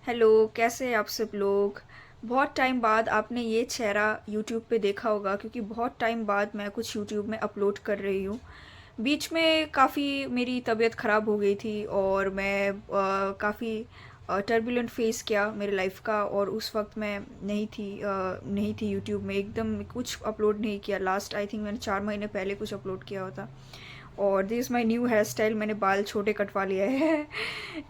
Hello, कैसे हैं आप सब लोग। बहुत टाइम बाद आपने ये चेहरा यूट्यूब पे देखा होगा क्योंकि बहुत टाइम बाद मैं कुछ यूट्यूब में अपलोड कर रही हूँ। बीच में काफ़ी मेरी तबीयत ख़राब हो गई थी और मैं काफ़ी टर्बुलेंट फेस किया मेरे लाइफ का, और उस वक्त मैं नहीं थी यूट्यूब में, एकदम कुछ अपलोड नहीं किया। लास्ट आई थिंक मैंने 4 महीने पहले कुछ अपलोड किया होता। और this is my new hair style, मैंने बाल छोटे कटवा लिए हैं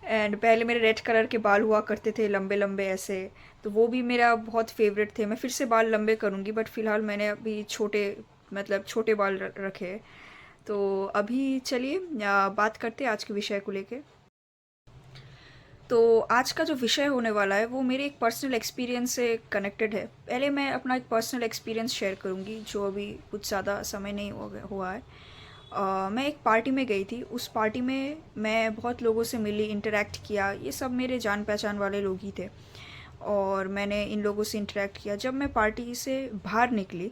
एंड पहले मेरे रेड कलर के बाल हुआ करते थे, लंबे लंबे ऐसे। तो वो भी मेरा बहुत फेवरेट थे। मैं फिर से बाल लंबे करूँगी, बट फ़िलहाल मैंने अभी छोटे, मतलब छोटे बाल रखे। तो अभी चलिए बात करते हैं आज के विषय को लेके। तो आज का जो विषय होने वाला है वो मेरे एक पर्सनल एक्सपीरियंस से कनेक्टेड है। पहले मैं अपना एक पर्सनल एक्सपीरियंस शेयर करूँगी जो अभी कुछ ज़्यादा समय नहीं हुआ है। मैं एक पार्टी में गई थी। उस पार्टी में मैं बहुत लोगों से मिली, इंटरेक्ट किया। ये सब मेरे जान पहचान वाले लोग ही थे और मैंने इन लोगों से इंटरेक्ट किया। जब मैं पार्टी से बाहर निकली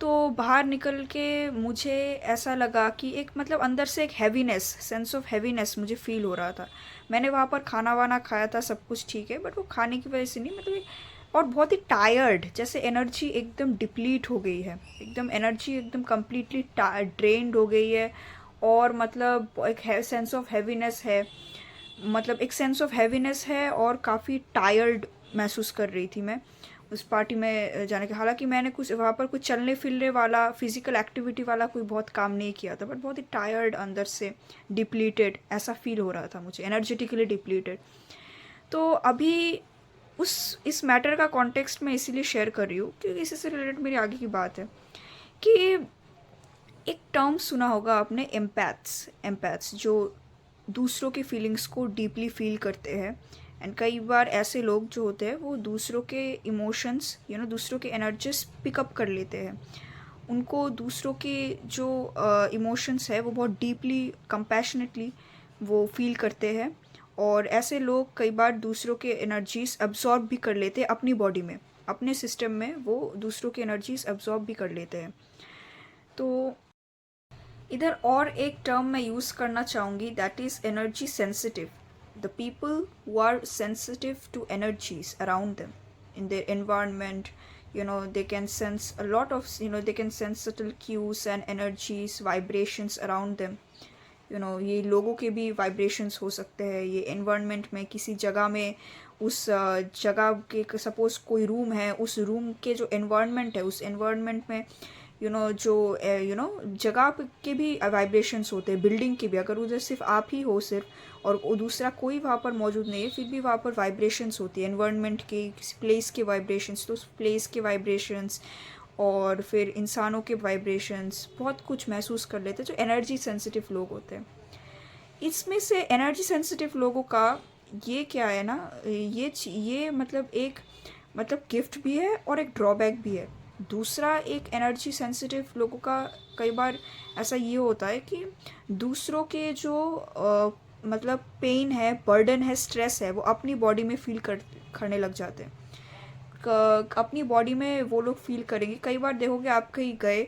तो बाहर निकल के मुझे ऐसा लगा कि एक, मतलब अंदर से एक हैवीनेस, सेंस ऑफ हैवीनेस मुझे फील हो रहा था। मैंने वहाँ पर खाना वाना खाया था, सब कुछ ठीक है, बट वो खाने की वजह से नहीं, और बहुत ही टायर्ड, जैसे एनर्जी एकदम डिप्लीट हो गई है, एकदम एनर्जी एकदम कम्प्लीटली ड्रेन्ड हो गई है। और मतलब एक सेंस ऑफ हैवीनेस है, मतलब एक सेंस ऑफ हैवीनेस है और काफ़ी टायर्ड महसूस कर रही थी मैं उस पार्टी में जाने के। हालांकि मैंने कुछ वहाँ पर कुछ चलने फिरने वाला, फिजिकल एक्टिविटी वाला कोई बहुत काम नहीं किया था, बट बहुत ही टायर्ड, अंदर से डिप्लीटेड ऐसा फील हो रहा था मुझे, एनर्जेटिकली डिप्लीटेड। तो अभी उस इस मैटर का कॉन्टेक्स्ट मैं इसीलिए शेयर कर रही हूँ क्योंकि इसी से रिलेटेड मेरी आगे की बात है कि एक टर्म सुना होगा आपने, एम्पैथ्स। एम्पैथ्स जो दूसरों की फीलिंग्स को डीपली फील करते हैं। एंड कई बार ऐसे लोग जो होते हैं वो दूसरों के इमोशंस, दूसरों के एनर्जीज पिकअप कर लेते हैं। उनको दूसरों के जो इमोशंस है वो बहुत डीपली, कंपैशनेटली वो फील करते हैं। और ऐसे लोग कई बार दूसरों के एनर्जीज अब्जॉर्ब भी कर लेते हैं अपनी बॉडी में, अपने सिस्टम में वो दूसरों की एनर्जीज अब्जॉर्ब भी कर लेते हैं। तो इधर और एक टर्म मैं यूज़ करना चाहूँगी, that is energy sensitive. The people who are sensitive to energies around them in their environment, they can sense a lot of, they can sense subtle cues and energies, vibrations around them। ये लोगों के भी vibrations हो सकते हैं, ये environment में किसी जगह में, उस जगह के, सपोज कोई रूम है, उस रूम के जो एनवायरनमेंट है, उस एनवायरनमेंट में जो जगह के भी वाइब्रेशंस होते हैं, बिल्डिंग के भी। अगर उधर सिर्फ आप ही हो, सिर्फ, और वो दूसरा कोई वहाँ पर मौजूद नहीं है, फिर भी वहाँ पर वाइब्रेशंस होती है एनवायरनमेंट के, किसी प्लेस के वाइब्रेशंस। तो उस प्लेस के वाइब्रेशंस और फिर इंसानों के वाइब्रेशंस बहुत कुछ महसूस कर लेते हैं जो एनर्जी सेंसिटिव लोग होते हैं। इसमें से एनर्जी सेंसिटिव लोगों का ये क्या है ना, ये मतलब एक, मतलब गिफ्ट भी है और एक ड्रॉबैक भी है। दूसरा, एक एनर्जी सेंसिटिव लोगों का कई बार ऐसा ये होता है कि दूसरों के जो मतलब पेन है, बर्डन है, स्ट्रेस है, वो अपनी बॉडी में फील करने लग जाते हैं। अपनी बॉडी में वो लोग फील करेंगे। कई बार देखोगे, आप कहीं गए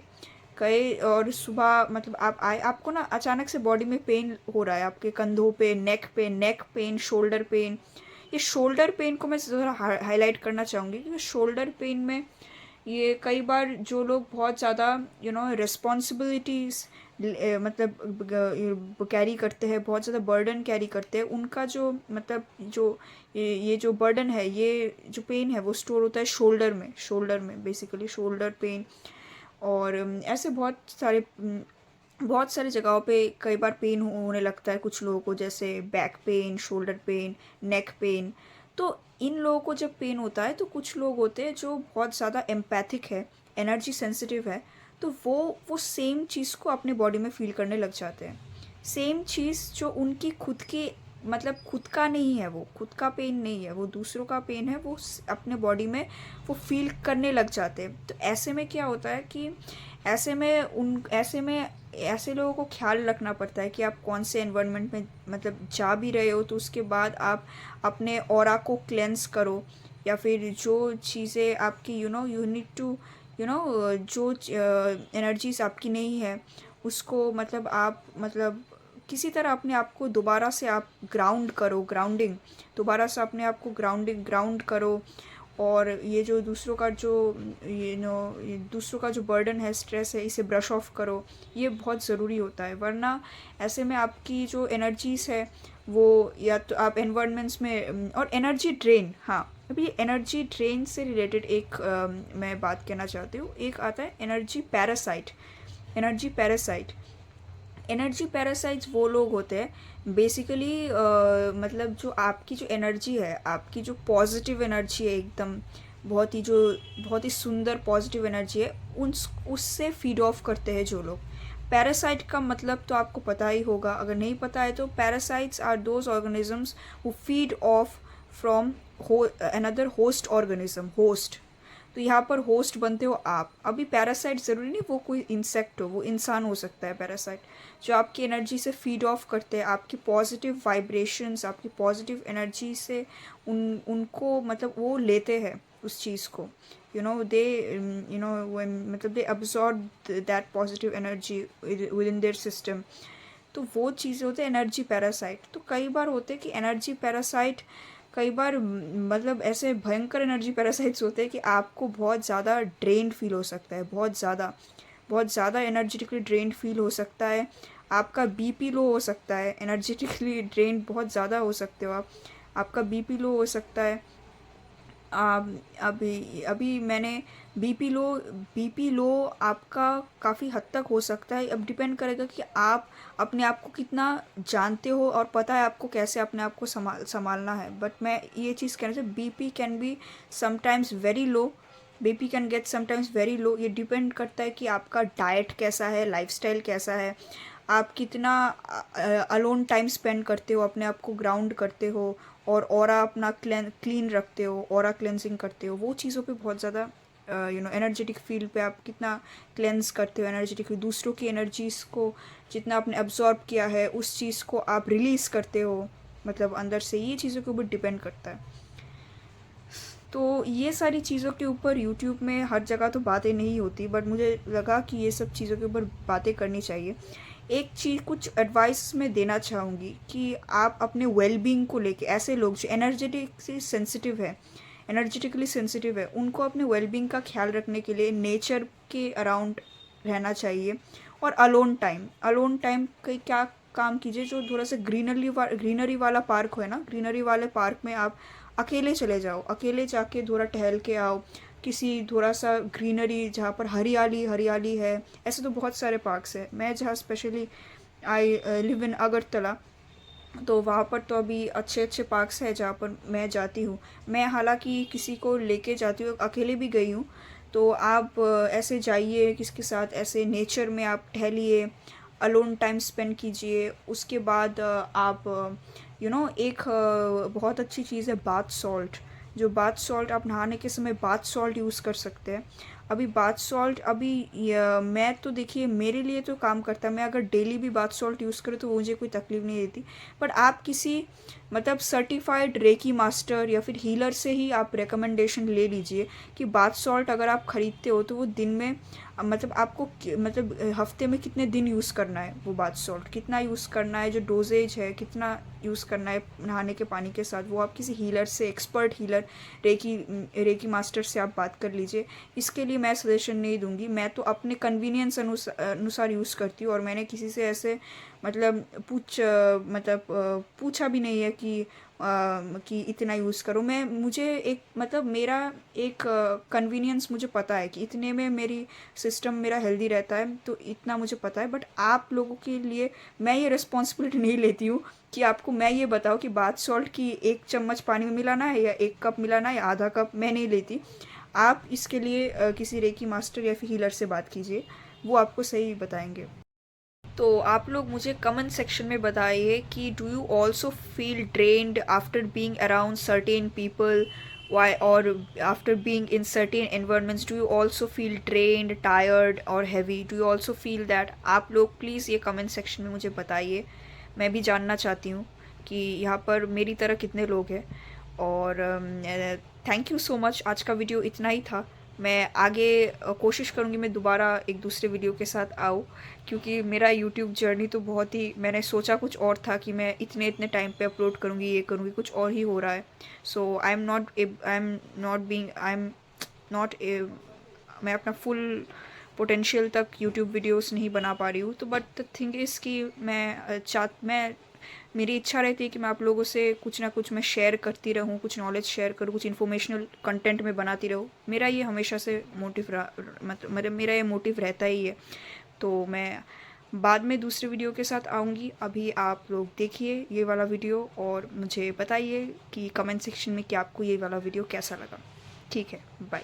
गए और सुबह, मतलब आप आए, आपको ना अचानक से बॉडी में पेन हो रहा है, आपके कंधों पे, नेक पेन, शोल्डर पेन। ये शोल्डर पेन को मैं ज़रा हाईलाइट करना चाहूँगी क्योंकि शोल्डर पेन में ये कई बार जो लोग बहुत ज़्यादा रिस्पॉन्सिबिलिटीज़, मतलब कैरी करते हैं, बहुत ज़्यादा बर्डन कैरी करते हैं, उनका जो, मतलब जो ये जो बर्डन है, ये जो पेन है, वो स्टोर होता है शोल्डर में बेसिकली, शोल्डर पेन। और ऐसे बहुत सारे जगहों पे कई बार पेन होने लगता है कुछ लोगों को, जैसे back pain, shoulder pain, neck pain. तो इन लोगों को जब पेन होता है, तो कुछ लोग होते हैं जो बहुत ज़्यादा एम्पैथिक है, एनर्जी सेंसिटिव है, तो वो सेम चीज़ को अपने बॉडी में फील करने लग जाते हैं। सेम चीज़ जो उनकी खुद की, मतलब खुद का नहीं है, वो खुद का पेन नहीं है, वो दूसरों का पेन है, वो अपने बॉडी में वो फील करने लग जाते हैं। तो ऐसे में क्या होता है कि ऐसे लोगों को ख्याल रखना पड़ता है कि आप कौन से एनवायरनमेंट में, मतलब जा भी रहे हो, तो उसके बाद आप अपने ऑरा को क्लेंस करो, या फिर जो चीज़ें आपकी, यू नीड टू, जो एनर्जीज आपकी नहीं है, उसको, मतलब आप, मतलब किसी तरह अपने आप को दोबारा से आप ग्राउंड करो, ग्राउंडिंग, दोबारा से अपने आप को ग्राउंड करो। और ये जो दूसरों का जो दूसरों का जो बर्डन है, स्ट्रेस है, इसे ब्रश ऑफ करो। ये बहुत ज़रूरी होता है, वरना ऐसे में आपकी जो एनर्जीज़ है वो, या तो आप एनवायरनमेंट्स में और एनर्जी ड्रेन, हाँ अभी एनर्जी ड्रेन से रिलेटेड एक मैं बात कहना चाहती हूँ। एक आता है energy parasite. Energy parasite, energy parasites वो लोग होते हैं बेसिकली, मतलब जो आपकी जो एनर्जी है, आपकी जो पॉजिटिव एनर्जी है एकदम, बहुत ही सुंदर पॉजिटिव एनर्जी है, उन उससे फीड ऑफ करते हैं जो लोग। पैरासाइट का मतलब तो आपको पता ही होगा, अगर नहीं पता है तो parasites are those organisms who feed off from another host organism, host. तो यहाँ पर होस्ट बनते हो आप। अभी पैरासाइट ज़रूरी नहीं वो कोई इंसेक्ट हो, वो इंसान हो सकता है पैरासाइट, जो आपकी एनर्जी से फीड ऑफ करते हैं, आपकी पॉजिटिव वाइब्रेशंस, आपकी पॉजिटिव एनर्जी से उनको मतलब वो लेते हैं उस चीज़ को, दे मतलब they absorb that positive energy within their system. तो वो चीज़ें होते हैं एनर्जी पैरासाइट। तो कई बार होते हैं कि एनर्जी पैरासाइट, कई बार मतलब ऐसे भयंकर एनर्जी पैरासाइट्स होते हैं कि आपको बहुत ज़्यादा ड्रेन्ड फील हो सकता है, बहुत ज़्यादा एनर्जेटिकली ड्रेन्ड फील हो सकता है। आपका बीपी लो हो सकता है, एनर्जेटिकली ड्रेन्ड बहुत ज़्यादा हो सकते हो आप, आपका बीपी लो हो सकता है। अभी अभी मैंने बीपी लो आपका काफ़ी हद तक हो सकता है। अब डिपेंड करेगा कि आप अपने आप को कितना जानते हो और पता है आपको कैसे अपने आप को संभालना है। बट मैं ये चीज़ कहना चाहिए, BP can be sometimes very low, BP can get sometimes very low. ये डिपेंड करता है कि आपका डाइट कैसा है, लाइफस्टाइल कैसा है, आप कितना अलोन टाइम स्पेंड करते हो, अपने आप को ग्राउंड करते हो, और ऑरा अपना क्लीन रखते हो, ऑरा क्लेंजिंग करते हो। वो चीज़ों पे बहुत ज़्यादा एनर्जेटिक फील्ड पे आप कितना क्लेंस करते हो एनर्जेटिकली, दूसरों की एनर्जीज़ को जितना आपने अब्जॉर्ब किया है उस चीज़ को आप रिलीज़ करते हो, मतलब अंदर से। ये चीज़ों के ऊपर डिपेंड करता है। तो ये सारी चीज़ों के ऊपर यूट्यूब में हर जगह तो बातें नहीं होती, बट मुझे लगा कि ये सब चीज़ों के ऊपर बातें करनी चाहिए। एक चीज़, कुछ एडवाइस मैं देना चाहूँगी कि आप अपने वेलबींग को लेके, ऐसे लोग जो एनर्जेटिकली सेंसिटिव है, उनको अपने वेलबींग का ख्याल रखने के लिए नेचर के अराउंड रहना चाहिए। और अलोन टाइम के क्या काम कीजिए, जो थोड़ा सा ग्रीनरी वाला पार्क है ना, ग्रीनरी वाले पार्क में आप अकेले चले जाओ, अकेले जाके थोड़ा टहल के आओ, किसी थोड़ा सा ग्रीनरी जहाँ पर हरियाली है। ऐसे तो बहुत सारे पार्क्स हैं। मैं जहाँ specially I live in Agartala, तो वहाँ पर तो अभी अच्छे पार्क्स हैं जहाँ पर मैं जाती हूँ। मैं हालांकि किसी को लेके जाती हूँ, अकेले भी गई हूँ। तो आप ऐसे जाइए किसके साथ, ऐसे नेचर में आप टहलिए, अलोन टाइम स्पेंड कीजिए। उसके बाद आप एक बहुत अच्छी चीज़ है बाथ सॉल्ट। जो बाथ सॉल्ट, आप नहाने के समय बाथ सॉल्ट यूज़ कर सकते हैं। अभी बाथ सॉल्ट मैं तो देखिए मेरे लिए तो काम करता है, मैं अगर डेली भी बाथ सॉल्ट यूज़ करूँ तो मुझे कोई तकलीफ़ नहीं देती। बट आप किसी मतलब सर्टिफाइड रेकी मास्टर या फिर हीलर से ही आप रिकमेंडेशन ले लीजिए कि बाथ सॉल्ट अगर आप ख़रीदते हो तो वो दिन में मतलब आपको मतलब हफ्ते में कितने दिन यूज़ करना है, वो बाथ सॉल्ट कितना यूज़ करना है, जो डोजेज है कितना यूज़ करना है नहाने के पानी के साथ, वो आप किसी हीलर से, एक्सपर्ट हीलर, रेकी मास्टर से आप बात कर लीजिए। इसके लिए मैं सजेशन नहीं दूंगी, मैं तो अपने कन्वीनियंस अनुसार यूज़ करती हूँ। और मैंने किसी से ऐसे मतलब पूछा भी नहीं है कि इतना यूज़ करो। मुझे एक मतलब मेरा एक कन्वीनियंस मुझे पता है कि इतने में मेरी सिस्टम मेरा हेल्दी रहता है, तो इतना मुझे पता है। बट आप लोगों के लिए मैं ये रिस्पॉन्सिबिलिटी नहीं लेती हूँ कि आपको मैं ये बताऊँ कि बाथ सॉल्ट की 1 चम्मच पानी में मिलाना है या 1 कप मिलाना है या आधा कप, मैं नहीं लेती। आप इसके लिए किसी रेकी मास्टर या फिर हीलर से बात कीजिए, वो आपको सही बताएंगे। तो आप लोग मुझे कमेंट सेक्शन में बताइए कि do you also feel drained after being around certain people, why, or after being in certain environments, do you also feel drained, tired or heavy? Do you also feel that? आप लोग please ये comment section में मुझे बताइए, मैं भी जानना चाहती हूँ कि यहाँ पर मेरी तरह कितने लोग हैं। और थैंक यू सो मच, आज का वीडियो इतना ही था। मैं आगे कोशिश करूँगी मैं दोबारा एक दूसरे वीडियो के साथ आऊँ, क्योंकि मेरा यूट्यूब जर्नी तो बहुत ही, मैंने सोचा कुछ और था कि मैं इतने इतने टाइम पे अपलोड करूँगी, ये करूँगी, कुछ और ही हो रहा है। सो आई एम नॉट मैं अपना फुल पोटेंशियल तक यूट्यूब वीडियोस नहीं बना पा रही हूँ। तो बट द थिंग इज़ कि मैं मेरी इच्छा रहती है कि मैं आप लोगों से कुछ ना कुछ मैं शेयर करती रहूँ, कुछ नॉलेज शेयर करूँ, कुछ इन्फॉर्मेशनल कंटेंट में बनाती रहूँ। मेरा ये हमेशा से मोटिव रहा, मतलब मेरा ये मोटिव रहता ही है। तो मैं बाद में दूसरे वीडियो के साथ आऊँगी। अभी आप लोग देखिए ये वाला वीडियो और मुझे बताइए कि कमेंट सेक्शन में कि आपको ये वाला वीडियो कैसा लगा। ठीक है, बाय।